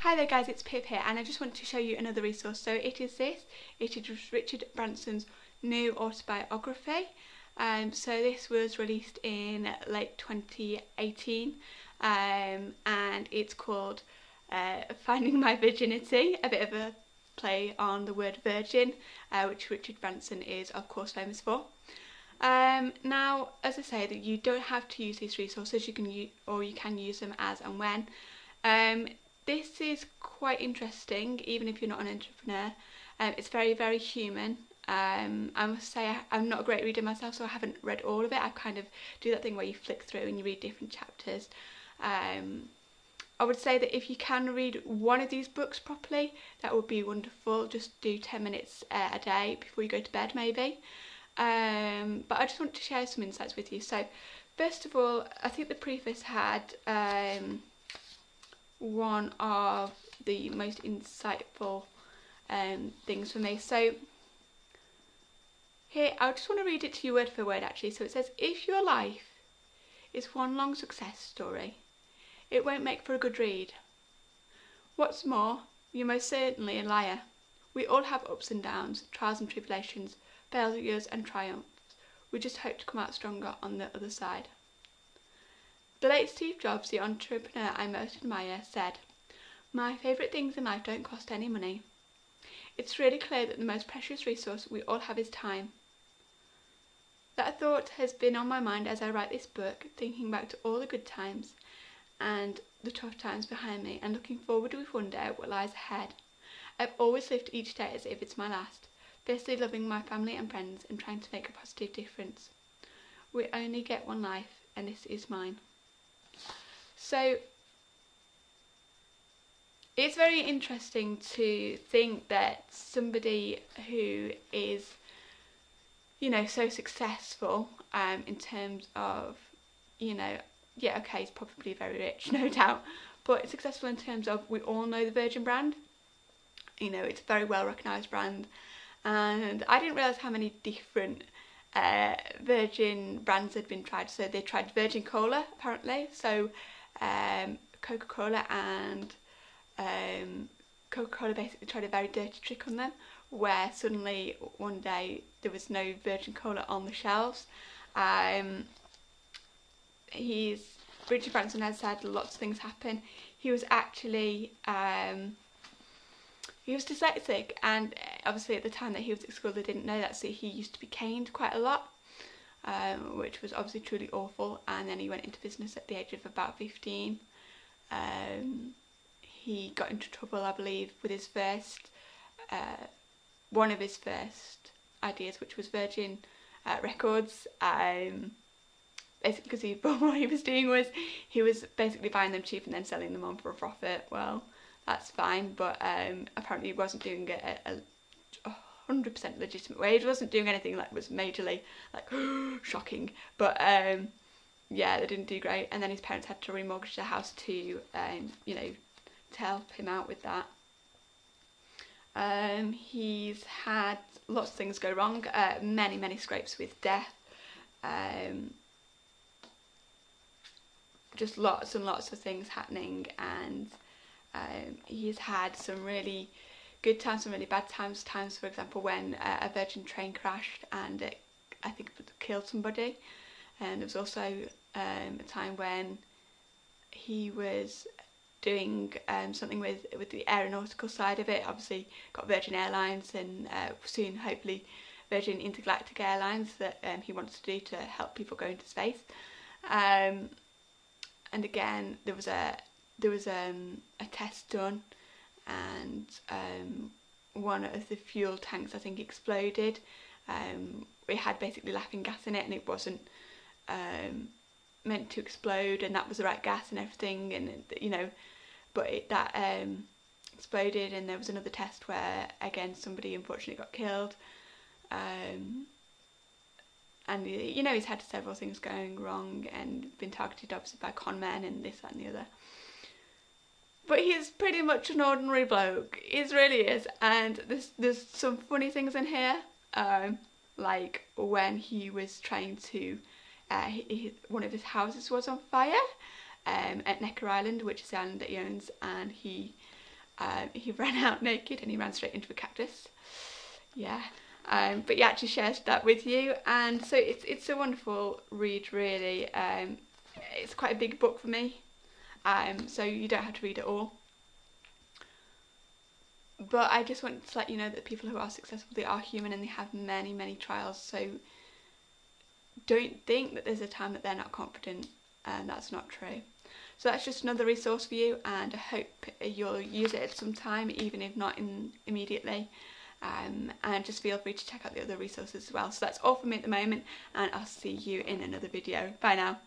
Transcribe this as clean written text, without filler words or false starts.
Hi there guys, it's Pip here, and I just want to show you another resource. So it is Richard Branson's new autobiography. So this was released in late 2018 and it's called Finding My Virginity, a bit of a play on the word virgin, which Richard Branson is of course famous for. Now, as I say, that you don't have to use these resources, you can use them as and when. This is quite interesting, even if you're not an entrepreneur. It's very, very human. I must say I'm not a great reader myself, so I haven't read all of it. I kind of do that thing where you flick through and you read different chapters. I would say that if you can read one of these books properly, that would be wonderful. Just do 10 minutes a day before you go to bed maybe. But I just want to share some insights with you. So first of all, I think the preface had one of the most insightful things for me. So here, I just want to read it to you word for word actually. So it says, if your life is one long success story, it won't make for a good read. What's more, you're most certainly a liar. We all have ups and downs, trials and tribulations, failures and triumphs. We just hope to come out stronger on the other side. The late Steve Jobs, the entrepreneur I most admire, said, "My favourite things in life don't cost any money. It's really clear that the most precious resource we all have is time." That thought has been on my mind as I write this book, thinking back to all the good times and the tough times behind me, and looking forward with wonder at what lies ahead. I've always lived each day as if it's my last, fiercely loving my family and friends and trying to make a positive difference. We only get one life, and this is mine. So it's very interesting to think that somebody who is, you know, so successful in terms of, you know, yeah, okay, he's probably very rich, no doubt, but successful in terms of, we all know the Virgin brand. You know, it's a very well recognised brand, and I didn't realise how many different Virgin brands had been tried. So they tried Virgin Cola apparently, so Coca-Cola and Coca-Cola basically tried a very dirty trick on them, where suddenly one day there was no Virgin Cola on the shelves. Richard Branson has said lots of things happen. He was actually he was dyslexic, and obviously at the time that he was at school they didn't know that, so he used to be caned quite a lot, which was obviously truly awful. And then he went into business at the age of about 15. He got into trouble, I believe, with his first, one of his first ideas, which was Virgin Records. Basically because what he was doing was, he was basically buying them cheap and then selling them on for a profit. Well, that's fine, but apparently he wasn't doing it a 100% legitimate way. He wasn't doing anything that was majorly like shocking, but yeah, they didn't do great. And then his parents had to remortgage the house to you know, to help him out with that. He's had lots of things go wrong, many scrapes with death, just lots and lots of things happening, and he's had some really good times, some really bad times. For example, when a Virgin train crashed and it, I think it killed somebody. And there was also a time when he was doing something with the aeronautical side of it. Obviously got Virgin Airlines, and soon hopefully Virgin Intergalactic Airlines, that he wants to do to help people go into space. And again, there was a test done, and one of the fuel tanks, I think, exploded. It had basically laughing gas in it, and it wasn't meant to explode, and that was the right gas and everything, and you know, but that exploded. And there was another test where again somebody unfortunately got killed. And you know, he's had several things going wrong and been targeted obviously by con men and this, that and the other. But he's pretty much an ordinary bloke. He really is. And there's some funny things in here. Like when he was trying to, one of his houses was on fire at Necker Island, which is the island that he owns, and he he ran out naked and he ran straight into a cactus. Yeah. But he actually shares that with you, and so it's a wonderful read, really. It's quite a big book for me, so you don't have to read it all. But I just want to let you know that people who are successful, they are human and they have many, many trials. So don't think that there's a time that they're not confident, and that's not true. So that's just another resource for you, and I hope you'll use it at some time, even if not immediately. And just feel free to check out the other resources as well. So that's all from me at the moment, and I'll see you in another video. Bye now.